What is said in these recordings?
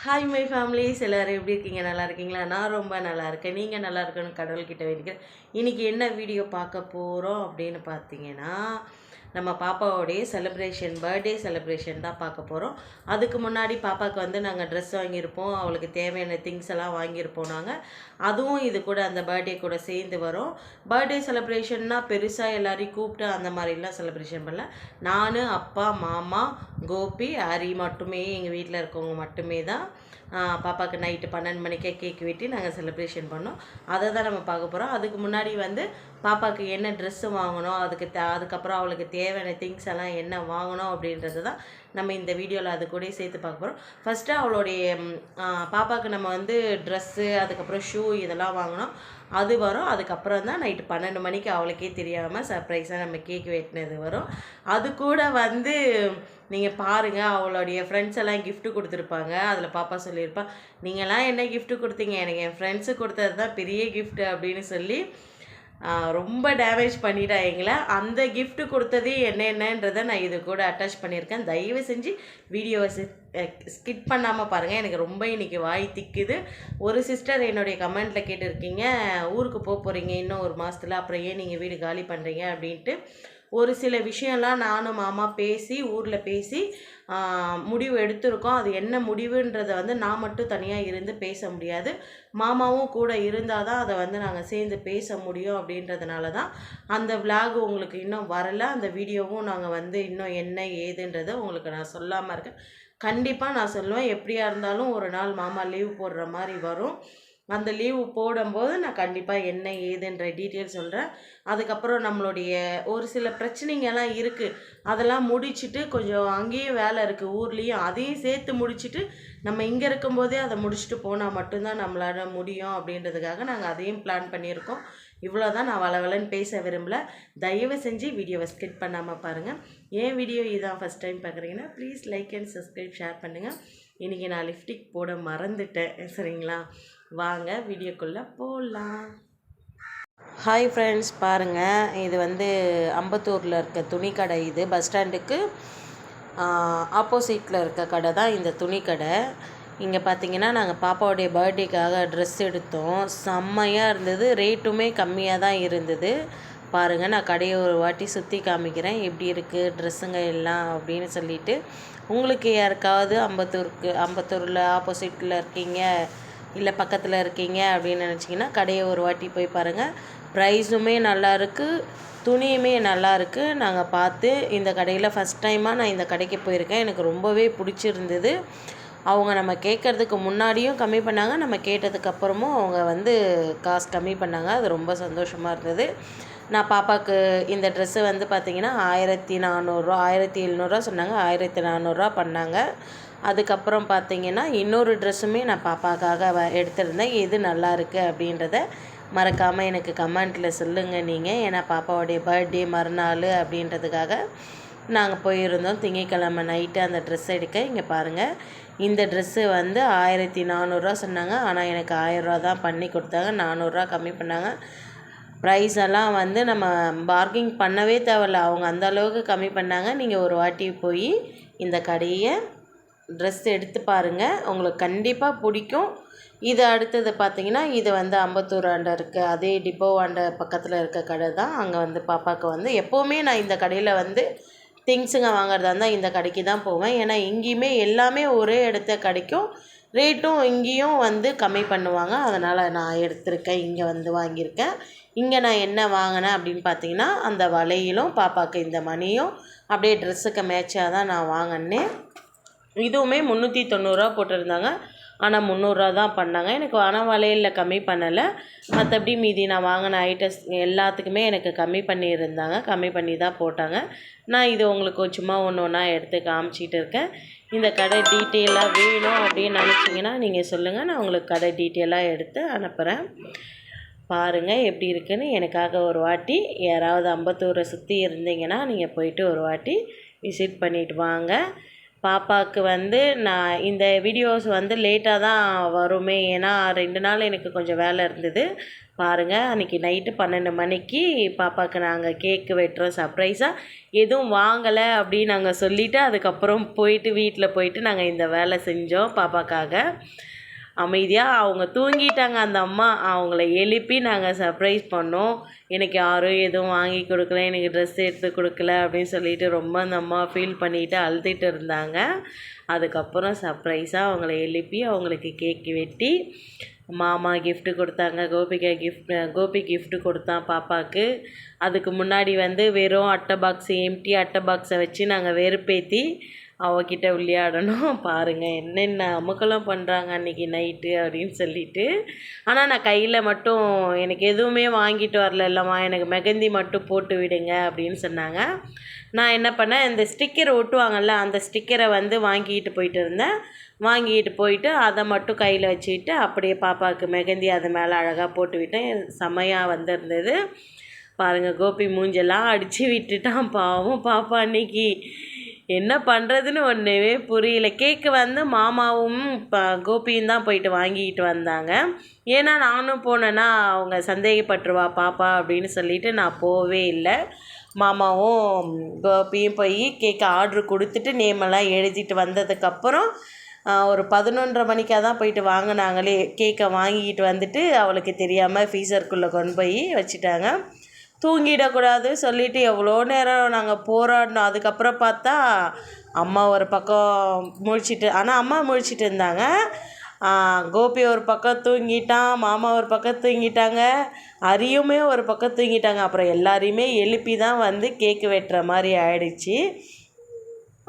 Hi my families எல்லோரும் எப்படி இருக்கீங்க? நல்லா இருக்கீங்களா? நான் ரொம்ப நல்லா இருக்கேன். நீங்கள் நல்லா இருக்கணும்னு கடவுள்கிட்ட வேண்டிக்கிறேன். இன்றைக்கி என்ன வீடியோ பார்க்க போகிறோம் அப்படின்னு பார்த்தீங்கன்னா, நம்ம பாப்பாவோடைய பர்த்டே செலிப்ரேஷன் தான் பார்க்க போகிறோம். அதுக்கு முன்னாடி பாப்பாவுக்கு வந்து நாங்கள் ட்ரெஸ் வாங்கியிருப்போம், அவளுக்கு தேவையான திங்ஸ் எல்லாம் வாங்கியிருப்போம் நாங்கள். அதுவும் இது கூட அந்த பர்த்டே கூட சேர்ந்து வரும். பர்த்டே செலிப்ரேஷன்னா பெருசாக எல்லாரையும் கூப்பிட்டு அந்த மாதிரிலாம் செலிப்ரேஷன் பண்ணல. நான், அப்பா, மாமா, கோபி, ஹரி மட்டுமே, எங்கள் வீட்டில் இருக்கவங்க மட்டுமே தான் பாப்பாவுக்கு நைட்டு 12 மணிக்கே கேக் வெட்டி நாங்கள் செலிப்ரேஷன் பண்ணோம். அதை தான் நம்ம பார்க்க போகிறோம். அதுக்கு முன்னாடி வந்து பாப்பாவுக்கு என்ன ட்ரெஸ்ஸு வாங்கணும், அதுக்கப்புறம் அவளுக்கு தேவையான திங்ஸ் எல்லாம் என்ன வாங்கணும் அப்படின்றது தான் நம்ம இந்த வீடியோவில் அது கூட சேர்த்து பார்க்க போகிறோம். ஃபஸ்ட்டு அவளுடைய பாப்பாவுக்கு நம்ம வந்து ட்ரெஸ்ஸு, அதுக்கப்புறம் ஷூ இதெல்லாம் வாங்கினோம். அது வரும். அதுக்கப்புறம் தான் நைட்டு 12 மணிக்கு அவளுக்கே தெரியாமல் சர்ப்ரைஸாக நம்ம கேக் வெட்டினது வரும். அது கூட வந்து நீங்கள் பாருங்கள், அவளுடைய ஃப்ரெண்ட்ஸ் எல்லாம் கிஃப்ட்டு கொடுத்துருப்பாங்க. அதில் பாப்பா சொல்லியிருப்பா, நீங்கள்லாம் என்ன கிஃப்ட்டு கொடுத்தீங்க, எனக்கு என் ஃப்ரெண்ட்ஸு கொடுத்தது தான் பெரிய கிஃப்ட்டு அப்படின்னு சொல்லி ரொம்ப டேமேஜ் பண்ணிட்டா எங்களை. அந்த கிஃப்ட்டு கொடுத்தது என்னன்றதை நான் இது கூட அட்டாச் பண்ணியிருக்கேன். தயவு செஞ்சு வீடியோவை ஸ்கிப் பண்ணாமல் பாருங்கள். எனக்கு ரொம்ப இன்றைக்கி வாய் திக்குது. ஒரு சிஸ்டர் என்னுடைய கமெண்ட்டில் கேட்டிருக்கீங்க, ஊருக்கு போகிறீங்க இன்னும் ஒரு மாதத்தில், அப்புறம் ஏன் நீங்கள் வீடு காலி பண்ணுறீங்க அப்படின்ட்டு. ஒரு சில விஷயம்லாம் நானும் மாமா பேசி ஊரில் பேசி முடிவு எடுத்திருக்கோம். அது என்ன முடிவுன்றதை வந்து நான் மட்டும் தனியாக இருந்து பேச முடியாது. மாமாவும் கூட இருந்தால் தான் அதை வந்து நாங்கள் சேர்ந்து பேச முடியும். அப்படின்றதுனால தான் அந்த விலாக் உங்களுக்கு இன்னும் வரலை. அந்த வீடியோவும் நாங்கள் வந்து இன்னும் என்ன ஏதுன்றதை உங்களுக்கு நான் சொல்லாமல் இருக்கேன். கண்டிப்பாக நான் சொல்லுவேன். எப்படியா இருந்தாலும் ஒரு நாள் மாமா லீவ் போடுற மாதிரி வரும். அந்த லீவு போடும்போது நான் கண்டிப்பாக என்ன ஏதுன்ற டீட்டெயில் சொல்கிறேன். அதுக்கப்புறம் நம்மளுடைய ஒரு சில பிரச்சனைங்கெல்லாம் இருக்குது. அதெல்லாம் முடிச்சுட்டு கொஞ்சம் அங்கேயும் வேலை இருக்குது ஊர்லேயும், அதையும் சேர்த்து முடிச்சுட்டு நம்ம இங்கே இருக்கும்போதே அதை முடிச்சுட்டு போனால் மட்டும்தான் நம்மளால் முடியும். அப்படின்றதுக்காக நாங்கள் அதையும் பிளான் பண்ணியிருக்கோம். இவ்வளோ தான். நான் வளவலன்னு பேச விரும்பல. தயவு செஞ்சு வீடியோவை ஸ்கிப் பண்ணாமல் பாருங்கள். ஏன் வீடியோ இதான் ஃபஸ்ட் டைம் பார்க்குறீங்கன்னா please like and subscribe, share பண்ணுங்கள். இன்றைக்கி நான் லிப்ஸ்டிக் போட மறந்துட்டேன், சரிங்களா? வாங்க வீடியோக்குள்ளே போகலாம். ஹாய் ஃப்ரெண்ட்ஸ், பாருங்கள், இது வந்து அம்பத்தூரில் இருக்க துணி கடை. இது பஸ் ஸ்டாண்டுக்கு ஆப்போசிட்டில் இருக்க கடை தான் இந்த துணி கடை. இங்கே பார்த்தீங்கன்னா நாங்கள் பாப்பாவுடைய பர்த்டேக்காக ட்ரெஸ் எடுத்தோம். செம்மையாக இருந்தது, ரேட்டுமே கம்மியாக தான் இருந்தது. பாருங்கள், நான் கடையை ஒரு வாட்டி சுற்றி காமிக்கிறேன், எப்படி இருக்குது ட்ரெஸ்ஸுங்க எல்லாம் அப்படின்னு சொல்லிட்டு. உங்களுக்கு யாருக்காவது அம்பத்தூரில் ஆப்போசிட்டில் இருக்கீங்க, இல்லை பக்கத்தில் இருக்கீங்க அப்படின்னு நினச்சிங்கன்னா கடையை ஒரு வாட்டி போய் பாருங்கள். ப்ரைஸுமே நல்லாயிருக்கு, துணியுமே நல்லாயிருக்கு. நாங்கள் பார்த்து இந்த கடையில் ஃபஸ்ட் டைமாக நான் இந்த கடைக்கு போயிருக்கேன். எனக்கு ரொம்பவே பிடிச்சிருந்தது. அவங்க நம்ம கேட்குறதுக்கு முன்னாடியும் கம்மி பண்ணாங்க, நம்ம கேட்டதுக்கப்புறமும் அவங்க வந்து காசு கம்மி பண்ணாங்க. அது ரொம்ப சந்தோஷமாக இருந்தது. நான் பாப்பாவுக்கு இந்த ட்ரெஸ்ஸு வந்து பார்த்திங்கன்னா 1400 1700 சொன்னாங்க, 1400 பண்ணாங்க. அதுக்கப்புறம் பார்த்திங்கன்னா இன்னொரு ட்ரெஸ்ஸுமே நான் பாப்பாவுக்காக எடுத்திருந்தேன். எது நல்லா இருக்குது அப்படின்றத மறக்காமல் எனக்கு கமெண்ட்டில் சொல்லுங்கள் நீங்கள். ஏன்னா பாப்பாவுடைய பர்த்டே மறுநாள் அப்படின்றதுக்காக நாங்கள் போயிருந்தோம் திங்கட்கிழமை நைட்டு அந்த ட்ரெஸ் எடுக்க. இங்கே பாருங்கள், இந்த ட்ரெஸ்ஸு வந்து 1400 சொன்னாங்க. ஆனால் எனக்கு 1000 தான் பண்ணி கொடுத்தாங்க, 400 கம்மி பண்ணாங்க. ப்ரைஸ் எல்லாம் வந்து நம்ம பார்கிங் பண்ணவே தேவையில்ல, அவங்க அந்த அளவுக்கு கம்மி பண்ணாங்க. நீங்கள் ஒரு வாட்டி போய் இந்த கடையை ட்ரெஸ் எடுத்து பாருங்கள், உங்களுக்கு கண்டிப்பாக பிடிக்கும். இது அடுத்தது பார்த்திங்கன்னா, இது வந்து அம்பத்தூர் ஆண்ட இருக்க அதே டிப்போ ஆண்ட பக்கத்தில் இருக்க கடை தான். அங்கே வந்து பாப்பாவுக்கு வந்து எப்போவுமே நான் இந்த கடையில் வந்து திங்ஸுங்க வாங்குறதா இருந்தால் இந்த கடைக்கு தான் போவேன். ஏன்னா இங்கேயுமே எல்லாமே ஒரே இடத்த கிடைக்கும், ரேட்டும் இங்கேயும் வந்து கம்மி பண்ணுவாங்க. அதனால் நான் எடுத்திருக்கேன், இங்கே வந்து வாங்கியிருக்கேன். இங்கே நான் என்ன வாங்கினேன் அப்படின்னு பார்த்தீங்கன்னா, அந்த வளையலும் பாப்பாவுக்கு இந்த மணியும் அப்படியே ட்ரெஸ்ஸுக்கு மேட்சாக தான் நான் வாங்கினேன். இதுவுமே 390 போட்டிருந்தாங்க, ஆனால் 300 தான் பண்ணாங்க. எனக்கு வளையலில் கம்மி பண்ணலை. மற்றபடி மீதி நான் வாங்கின ஐட்டம்ஸ் எல்லாத்துக்குமே எனக்கு கம்மி பண்ணியிருந்தாங்க, கம்மி பண்ணி தான் போட்டாங்க. நான் இது உங்களுக்கு சும்மா ஒன்று ஒன்றா எடுத்து காமிச்சிட்டு இருக்கேன். இந்த கடை டீட்டெயிலாக வேணும் அப்படின்னு நினச்சிங்கன்னா நீங்கள் சொல்லுங்கள், நான் உங்களுக்கு கடை டீட்டெயிலாக எடுத்து அனுப்புகிறேன். பாருங்கள் எப்படி இருக்குன்னு. எனக்காக ஒரு வாட்டி யாராவது அம்பத்தூரை சுற்றி இருந்தீங்கன்னா நீங்கள் போயிட்டு ஒரு வாட்டி விசிட் பண்ணிவிட்டு வாங்க. பாப்பாவுக்கு வந்து நான் இந்த வீடியோஸ் வந்து லேட்டாக தான் வருமே, ஏன்னா 2 நாள் எனக்கு கொஞ்சம் வேலை இருந்தது. பாருங்கள், அன்றைக்கி நைட்டு 12 மணிக்கு பாப்பாவுக்கு நாங்கள் கேக்கு வெட்டுறோம் சர்ப்ரைஸாக. எதுவும் வாங்கலை அப்படின்னு நாங்கள் சொல்லிவிட்டு அதுக்கப்புறம் போயிட்டு வீட்டில் போயிட்டு நாங்கள் இந்த வேலை செஞ்சோம் பாப்பாக்காக. அமைதியாக அவங்க தூங்கிட்டாங்க அந்த அம்மா. அவங்கள எழுப்பி நாங்கள் சர்ப்ரைஸ் பண்ணோம். எனக்கு யாரும் எதுவும் வாங்கி கொடுக்கல, எனக்கு ட்ரெஸ் எடுத்து கொடுக்கல அப்படின்னு சொல்லிட்டு ரொம்ப அந்த அம்மா ஃபீல் பண்ணிவிட்டு அழுதுட்டு இருந்தாங்க. அதுக்கப்புறம் சர்ப்ரைஸாக அவங்கள எழுப்பி அவங்களுக்கு கேக்கு வெட்டி மாமா கிஃப்ட்டு கொடுத்தாங்க, கோபி கிஃப்ட்டு கொடுத்தான் பாப்பாவுக்கு. அதுக்கு முன்னாடி வந்து வெறும் அட்டை பாக்ஸ், எம்டி அட்டை பாக்ஸை வச்சு நாங்கள் வெறுப்பேற்றி அவகிட்ட விளையாடணும். பாருங்கள் என்னென்ன அமுக்கெல்லாம் பண்ணுறாங்க அன்றைக்கி நைட்டு அப்படின்னு சொல்லிட்டு. ஆனால் நான் கையில் மட்டும் எனக்கு எதுவுமே வாங்கிட்டு வரல, இல்லைம்மா எனக்கு மெகந்தி மட்டும் போட்டு விடுங்க அப்படின்னு சொன்னாங்க. நான் என்ன பண்ணேன், இந்த ஸ்டிக்கரை ஒட்டுவாங்கள்ல அந்த ஸ்டிக்கரை வந்து வாங்கிட்டு போயிட்டு இருந்தேன். வாங்கிட்டு போயிட்டு அதை மட்டும் கையில் வச்சுக்கிட்டு அப்படியே பாப்பாவுக்கு மெகந்தி அது மேலே அழகாக போட்டு விட்டேன். செமையாக வந்திருந்தது. பாருங்கள், கோபி மூஞ்செல்லாம் அடித்து விட்டுட்டான் பாவம் பாப்பா. அன்னைக்கு என்ன பண்ணுறதுன்னு ஒன்றுமே புரியல. கேக்கு வந்து மாமாவும் கோபியும் தான் போயிட்டு வாங்கிக்கிட்டு வந்தாங்க. ஏன்னா நானும் போனேன்னா அவங்க சந்தேகப்பட்டுருவா பாப்பா அப்படின்னு சொல்லிட்டு நான் போகவே இல்லை. மாமாவும் கோபியும் போய் கேக்கு ஆர்ட்ரு கொடுத்துட்டு நேமெல்லாம் எழுதிட்டு வந்ததுக்கப்புறம் ஒரு 11:30 மணிக்காக தான் போயிட்டு வாங்கினாங்களே. கேக்கை வாங்கிக்கிட்டு வந்துட்டு அவளுக்கு தெரியாமல் ஃப்ரீசருக்குள்ளே கொண்டு போய் வச்சுட்டாங்க. தூங்கிடக்கூடாது சொல்லிவிட்டு எவ்வளோ நேரம் நாங்கள் போராடினோம். அதுக்கப்புறம் பார்த்தா அம்மா ஒரு பக்கம் முழிச்சிட்டு, ஆனால் அம்மா முழிச்சிட்டு இருந்தாங்க. கோபி ஒரு பக்கம் தூங்கிட்டான், மாமா ஒரு பக்கம் தூங்கிட்டாங்க, அரியுமே ஒரு பக்கம் தூங்கிட்டாங்க. அப்புறம் எல்லாரையுமே எழுப்பி தான் வந்து கேக்கு வெட்டுற மாதிரி ஆயிடுச்சு.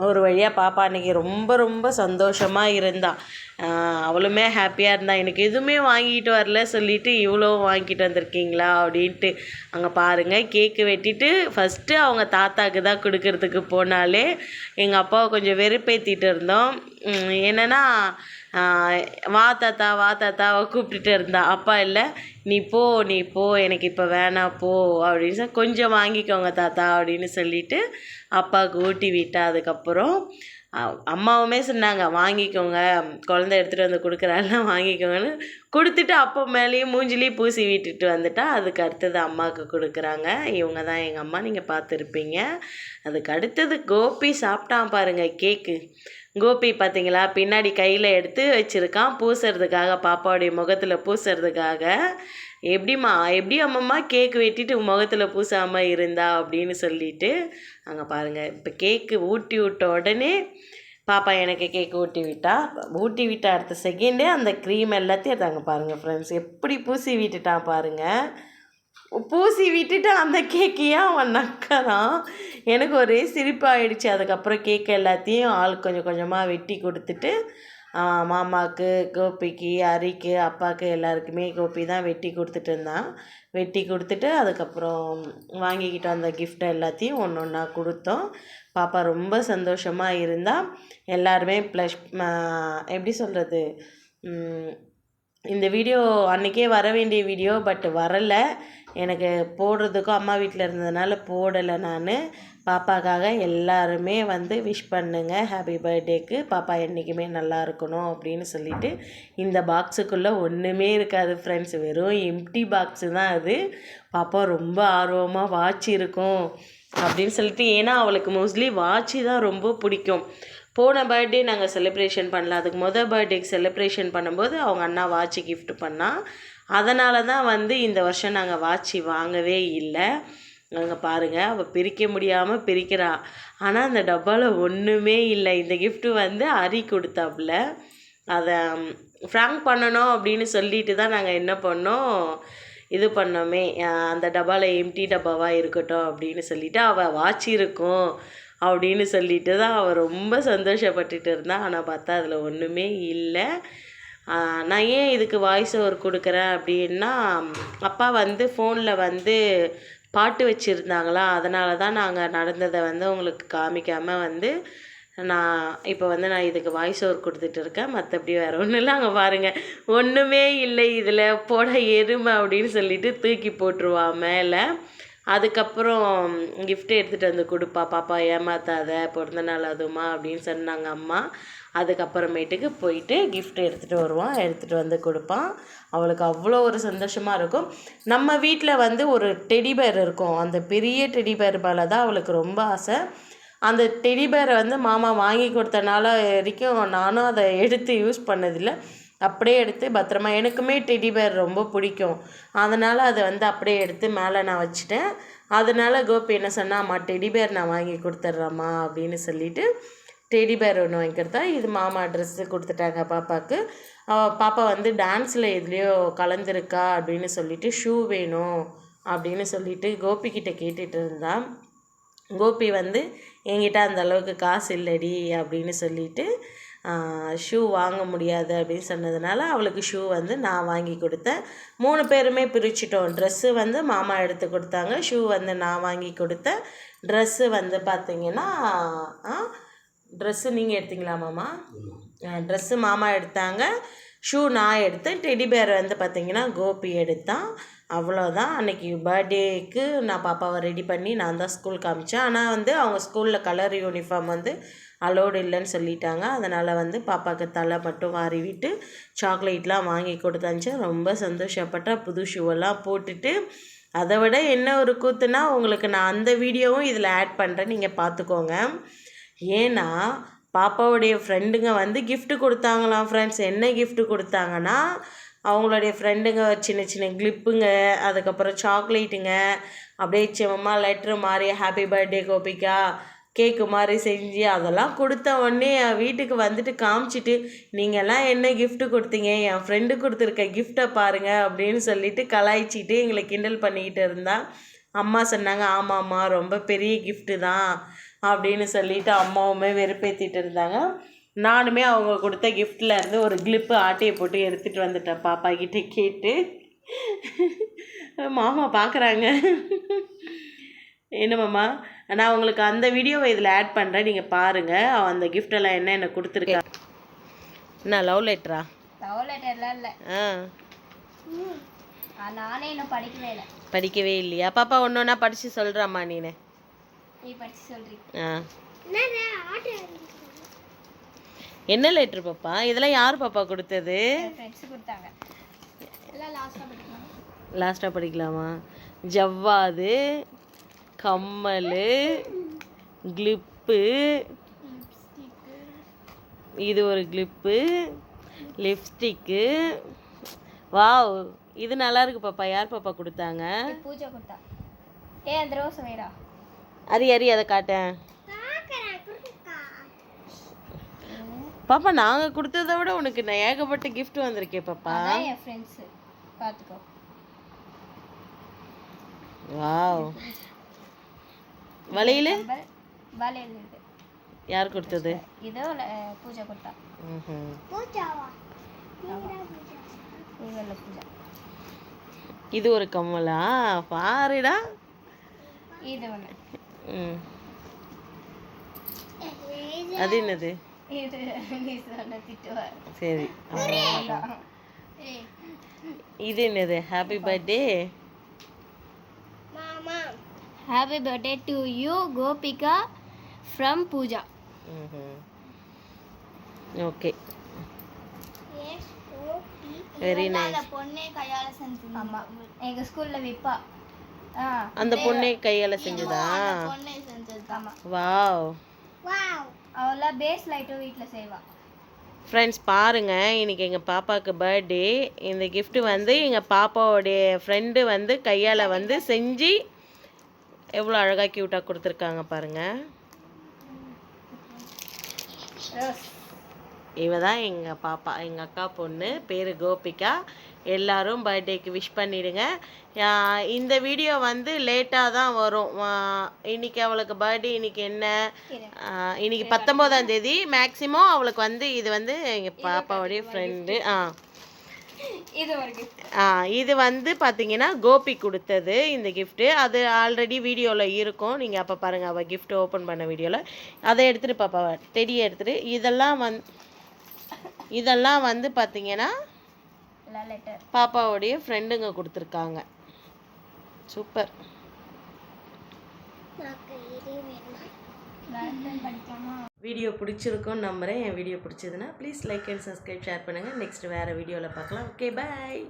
ஒரு வழியாக பாப்பா அன்றைக்கி ரொம்ப ரொம்ப சந்தோஷமாக இருந்தாள். அவளுமே ஹாப்பியாக இருந்தாள். எனக்கு எதுவுமே வாங்கிட்டு வரல சொல்லிவிட்டு இவ்வளோ வாங்கிட்டு வந்திருக்கீங்களா அப்படின்ட்டு. அங்கே பாருங்கள், கேக்கு வெட்டிட்டு ஃபஸ்ட்டு அவங்க தாத்தாவுக்கு தான் கொடுக்கறதுக்கு போனாலே எங்கள் அப்பாவை கொஞ்சம் வெறுப்பேற்றிட்டு இருந்தோம். என்னென்னா வா தாத்தாவை கூப்பிட்டுட்டு இருந்தா. அப்பா இல்லை, நீ போ எனக்கு இப்போ வேணாம் போ அப்படின்னு சொல்லி கொஞ்சம் வாங்கிக்கோங்க தாத்தா அப்படின்னு சொல்லிவிட்டு அப்பாவுக்கு ஊட்டி விட்டா. அதுக்கப்புறம் அம்மாவுமே சொன்னாங்க, வாங்கிக்கோங்க, குழந்தை எடுத்துகிட்டு வந்து கொடுக்குறாலாம் வாங்கிக்கோங்கன்னு கொடுத்துட்டு அப்பா மேலேயும் மூஞ்சிலையும் பூசி விட்டுட்டு வந்துட்டா. அதுக்கு அடுத்தது அம்மாவுக்கு கொடுக்குறாங்க. இவங்க தான் எங்கள் அம்மா, நீங்கள் பார்த்துருப்பீங்க. அதுக்கு அடுத்தது கோபி சாப்பிட்டான் பாருங்கள் கேக்கு. கோபி பார்த்தீங்களா, பின்னாடி கையில் எடுத்து வச்சுருக்கான் பூசுறதுக்காக, பாப்பாவுடைய முகத்தில் பூசுறதுக்காக. எப்படி அம்மம்மா கேக்கு வெட்டிட்டு முகத்தில் பூசாமல் இருந்தா அப்படின்னு சொல்லிட்டு. அங்கே பாருங்கள், இப்போ கேக்கு ஊட்டி விட்ட உடனே பாப்பா எனக்கு கேக்கு ஊட்டி விட்டா அடுத்த செகண்டே அந்த க்ரீம் எல்லாத்தையும் எடுத்தாங்க. பாருங்கள் ஃப்ரெண்ட்ஸ், எப்படி பூசி விட்டுட்டான் பாருங்கள். பூசி விட்டுட்டு அந்த கேக்கையும் அவன் நக்கறான். எனக்கு ஒரே சிரிப்பாகிடுச்சு. அதுக்கப்புறம் கேக்கு எல்லாத்தையும் ஆள் கொஞ்சம் கொஞ்சமாக வெட்டி கொடுத்துட்டு மாமாவுக்கு, கோபிக்கு, ஹரிக்கு, அப்பாவுக்கு எல்லாருக்குமே கோபி தான் வெட்டி கொடுத்துட்டு இருந்தான். வெட்டி கொடுத்துட்டு அதுக்கப்புறம் வாங்கிக்கிட்டு வந்த கிஃப்ட்டை எல்லாத்தையும் ஒன்று ஒன்றா கொடுத்தோம். பாப்பா ரொம்ப சந்தோஷமாக இருந்தால். எல்லாருமே ப்ளஸ் எப்படி சொல்கிறது, இந்த வீடியோ அன்றைக்கே வர வேண்டிய வீடியோ, பட் வரலை. எனக்கு போடுறதுக்கும் அம்மா வீட்டில் இருந்ததுனால போடலை நான். பாப்பாக்காக எல்லாருமே வந்து விஷ் பண்ணுங்க, ஹாப்பி பர்த்டேக்கு, பாப்பா என்றைக்குமே நல்லா இருக்கணும் அப்படின்னு சொல்லிட்டு. இந்த பாக்ஸுக்குள்ளே ஒன்றுமே இருக்காது ஃப்ரெண்ட்ஸ், வெறும் எம்டி பாக்ஸு தான் அது. பாப்பா ரொம்ப ஆர்வமாக வாட்ச் இருக்கும் அப்படின்னு சொல்லிட்டு, ஏன்னா அவளுக்கு மோஸ்ட்லி வாட்சி தான் ரொம்ப பிடிக்கும். போன பர்த்டே நாங்கள் செலிப்ரேஷன் பண்ணல, அதுக்கு பர்த்டேக்கு செலிப்ரேஷன் பண்ணும்போது அவங்க அண்ணா வாட்சி கிஃப்ட் பண்ணால். அதனால தான் வந்து இந்த வருஷம் நாங்கள் வாட்சி வாங்கவே இல்லை. அங்கே பாருங்கள், அவள் பிரிக்க முடியாமல் பிரிக்கிறா. ஆனால் அந்த டப்பாவில் ஒன்றுமே இல்லை. இந்த கிஃப்ட்டு வந்து ஹரி கொடுத்தாப்புல. அதை ஃப்ராங்க் பண்ணணும் அப்படின்னு சொல்லிட்டு தான் நாங்கள் என்ன பண்ணோம், இது பண்ணோமே, அந்த டப்பாவில் எம்டி டப்பாவாக இருக்கட்டும் அப்படின்னு சொல்லிவிட்டு, அவள் வாட்சி இருக்கும் அப்படின்னு சொல்லிட்டு தான் அவள் ரொம்ப சந்தோஷப்பட்டுட்டு இருந்தாள். ஆனால் பார்த்தா அதில் ஒன்றுமே இல்லை. நான் ஏன் இதுக்கு வாய்ஸ் ஓவர் கொடுக்குறேன் அப்படின்னா, அப்பா வந்து ஃபோனில் வந்து பாட்டு வச்சுருந்தாங்களா, அதனால தான் நாங்கள் நடந்ததை வந்து உங்களுக்கு காமிக்காமல் வந்து நான் இப்போ வந்து நான் இதுக்கு வாய்ஸ் ஓவர் கொடுத்துட்டு இருக்கேன். மற்றபடி வேறு ஒன்றும் இல்லை. அங்கே பாருங்கள், ஒன்றுமே இல்லை இதில், போட எருமை அப்படின்னு சொல்லிட்டு தூக்கி போட்டுருவா மேலே. அதுக்கப்புறம் கிஃப்ட்டு எடுத்துகிட்டு வந்து கொடுப்பா, பாப்பா ஏமாத்தாத, பிறந்த நாள் அதுவுமா அப்படின்னு சொன்னாங்க அம்மா. அதுக்கப்புறமேட்டுக்கு போயிட்டு கிஃப்ட் எடுத்துகிட்டு வருவான், எடுத்துகிட்டு வந்து கொடுப்பான். அவளுக்கு அவ்வளோ ஒரு சந்தோஷமாக இருக்கும். நம்ம வீட்டில் வந்து ஒரு டெடி பேர் இருக்கும். அந்த பெரிய டெடி பேர் மேலே தான் அவளுக்கு ரொம்ப ஆசை. அந்த டெடி பேரை வந்து மாமா வாங்கி கொடுத்தனால வரைக்கும் நானும் அதை எடுத்து யூஸ் பண்ணதில்லை. அப்படியே எடுத்து பத்திரமா, எனக்குமே டெடி பேர் ரொம்ப பிடிக்கும். அதனால் அதை வந்து அப்படியே எடுத்து மேலே நான் வச்சுட்டேன். அதனால கோபி என்ன சொன்னா, அம்மா டெடி பேர் நான் வாங்கி கொடுத்துட்றேம்மா அப்படின்னு சொல்லிட்டு டெடி பேர் ஒன்று வாங்கி கொடுத்தா. இது மாமா ட்ரெஸ்ஸு கொடுத்துட்டாங்க பாப்பாவுக்கு. பாப்பா வந்து டான்ஸில் எதுலேயோ கலந்துருக்கா அப்படின்னு சொல்லிட்டு ஷூ வேணும் அப்படின்னு சொல்லிட்டு கோபிக்கிட்ட கேட்டுட்டு இருந்தான். கோபி வந்து என்கிட்ட அந்த அளவுக்கு காசு இல்லடி அப்படின்னு சொல்லிட்டு ஷூ வாங்க முடியாது அப்படின்னு சொன்னதுனால அவளுக்கு ஷூ வந்து நான் வாங்கி கொடுத்தேன். 3 பேருமே பிரிச்சுட்டோம். ட்ரெஸ்ஸு வந்து மாமா எடுத்து கொடுத்தாங்க, ஷூ வந்து நான் வாங்கி கொடுத்தேன். ட்ரெஸ்ஸு வந்து பார்த்திங்கன்னா ட்ரெஸ்ஸு நீங்கள் எடுத்தீங்களா மாமா? ட்ரெஸ்ஸு மாமா எடுத்தாங்க, ஷூ நான் எடுத்தேன். டெடி பேர் வந்து பார்த்திங்கன்னா கோபி எடுத்தான். அவ்வளோதான். அன்றைக்கி பர்த்டேக்கு நான் பாப்பாவை ரெடி பண்ணி நான் தான் ஸ்கூலுக்கு அனுப்பிச்சேன். ஆனால் வந்து அவங்க ஸ்கூலில் கலர் யூனிஃபார்ம் வந்து அலோடு இல்லைன்னு சொல்லிட்டாங்க. அதனால் வந்து பாப்பாவுக்கு தலை மட்டும் வாரி விட்டு சாக்லேட்லாம் வாங்கி கொடுத்தாச்சு. ரொம்ப சந்தோஷப்பட்டா. புது ஷூவெல்லாம் போட்டுட்டு. அதை விட என்ன ஒரு கூத்துனா, உங்களுக்கு நான் அந்த வீடியோவும் இதில் ஆட் பண்ணுறேன், நீங்கள் பார்த்துக்கோங்க. ஏன்னா பாப்பாவுடைய ஃப்ரெண்டுங்க வந்து கிஃப்ட்டு கொடுத்தாங்களாம் ஃப்ரெண்ட்ஸ். என்ன கிஃப்ட்டு கொடுத்தாங்கன்னா, அவங்களுடைய ஃப்ரெண்டுங்க சின்ன சின்ன கிளிப்புங்க, அதுக்கப்புறம் சாக்லேட்டுங்க, அப்படியே சும்மா லெட்ரு மாதிரி ஹாப்பி பர்த்டே கோபிகா கேக்கு மாதிரி செஞ்சு அதெல்லாம் கொடுத்த உடனே என் வீட்டுக்கு வந்துட்டு காமிச்சிட்டு, நீங்கள்லாம் என்ன கிஃப்ட்டு கொடுத்தீங்க, என் ஃப்ரெண்டு கொடுத்துருக்க கிஃப்ட்டை பாருங்கள் அப்படின்னு சொல்லிட்டு கலாய்ச்சிட்டு எங்களை கிண்டல் பண்ணிக்கிட்டு இருந்தா. அம்மா சொன்னாங்க, ஆமாம்மா ரொம்ப பெரிய கிஃப்ட்டு தான் அப்படின்னு சொல்லிட்டு அம்மாவுமே வெறுப்பேற்றிட்டு இருந்தாங்க. நானுமே அவங்க கொடுத்த கிஃப்டில் இருந்து ஒரு கிளிப்பு ஆட்டையை போட்டு எடுத்துகிட்டு வந்துட்டேன் பாப்பா கிட்டே கேட்டு. மாமா பார்க்குறாங்க. என்ன மாமா, நான் உங்களுக்கு அந்த வீடியோவை இதில் ஆட் பண்ணுறேன், நீங்கள் பாருங்கள். அந்த கிஃப்டெல்லாம் என்ன கொடுத்துருக்கா. என்ன லவ் லெட்டரா? லவ் லெட்டர்லாம் இல்லை. நானே இன்னும் படிக்கவே இல்லையா? பாப்பா ஒன்று ஒன்றா படித்து சொல்கிறாம்மா. நீ படித்து சொல்கிறீங்க. என்ன லெட்ரு பாப்பா? இதெல்லாம் யார் பாப்பா கொடுத்தது? ஃப்ரெண்ட்ஸ் கொடுத்தாங்க. எல்லாம் லாஸ்ட்டாக படிக்கலாமா? ஜவ்வாது, கம்மல், கிளிப்பு, இது ஒரு கிளிப்பு, லிப்ஸ்டிக்கு. வாவ், இது நல்லா இருக்கு பாப்பா. யார் பாப்பா கொடுத்தாங்க? பூஜா கொடுத்தா. அந்த ரோஸ் வேடா. அரி அதை காட்டேன் பாப்பா. நாங்கள் கொடுத்ததை விட உனக்கு நான் ஏகப்பட்ட கிஃப்ட் வந்திருக்கே பாப்பா. என் ஃப்ரெண்ட்ஸ் பார்த்துக்கோ. வாவ், வளையல் யார் கொடுத்தது? இதோ பூஜா கொடுத்தா. இது ஒரு கம்மலா பாருடா. இது ஒன்று. அது என்னது? சரி. இது என்னது? Happy birthday. Happy birthday to you, Gopika, from Pooja. Okay. Very nice. பொண்ணே கையால செஞ்சது. ஆமா, எங்க ஸ்கூல்ல விப்பா. அந்த பொண்ணே கையால செஞ்சதா? பொண்ணே செஞ்சது. ஆமா. வாவ். அவளா பேஸ் லைட்டோ வீட்ல செய்வா. ஃப்ரெண்ட்ஸ் பாருங்கள், இன்றைக்கி எங்கள் பாப்பாவுக்கு பர்த்டே. இந்த கிஃப்ட்டு வந்து எங்கள் பாப்பாவோடைய ஃப்ரெண்டு வந்து கையால் வந்து செஞ்சு எவ்வளோ அழகாக க்யூட்டாக கொடுத்துருக்காங்க பாருங்கள். இவ தான் எங்கள் பாப்பா, எங்கள் அக்கா பொண்ணு, பேர் கோபிகா. எல்லோரும் பர்த்டேக்கு விஷ் பண்ணிவிடுங்க. இந்த வீடியோ வந்து லேட்டாக தான் வரும். இன்றைக்கி அவளுக்கு பர்த்டே. இன்றைக்கி என்ன? இன்றைக்கி 19ஆம் தேதி. மேக்ஸிமம் அவளுக்கு வந்து இது வந்து எங்கள் பாப்பாவுடைய ஃப்ரெண்டு. இது வந்து பார்த்தீங்கன்னா கோபி கொடுத்தது இந்த கிஃப்ட்டு. அது ஆல்ரெடி வீடியோவில் இருக்கும், நீங்கள் அப்போ பாருங்கள். அவள் கிஃப்ட் ஓப்பன் பண்ண வீடியோவில் அதை எடுத்துகிட்டு பாப்பா டெடியை எடுத்துகிட்டு இதெல்லாம் வந்து பார்த்தீங்கன்னா பாப்பாவுடைய ஃப்ரெண்டுங்க கொடுத்துருக்காங்க. சூப்பர். வீடியோ பிடிச்சிருக்கும்னு நம்புகிறேன். என் வீடியோ பிடிச்சதுன்னா please like and subscribe share பண்ணுங்கள். நெக்ஸ்ட் வேறு வீடியோவில் பார்க்கலாம். ஓகே, பாய்.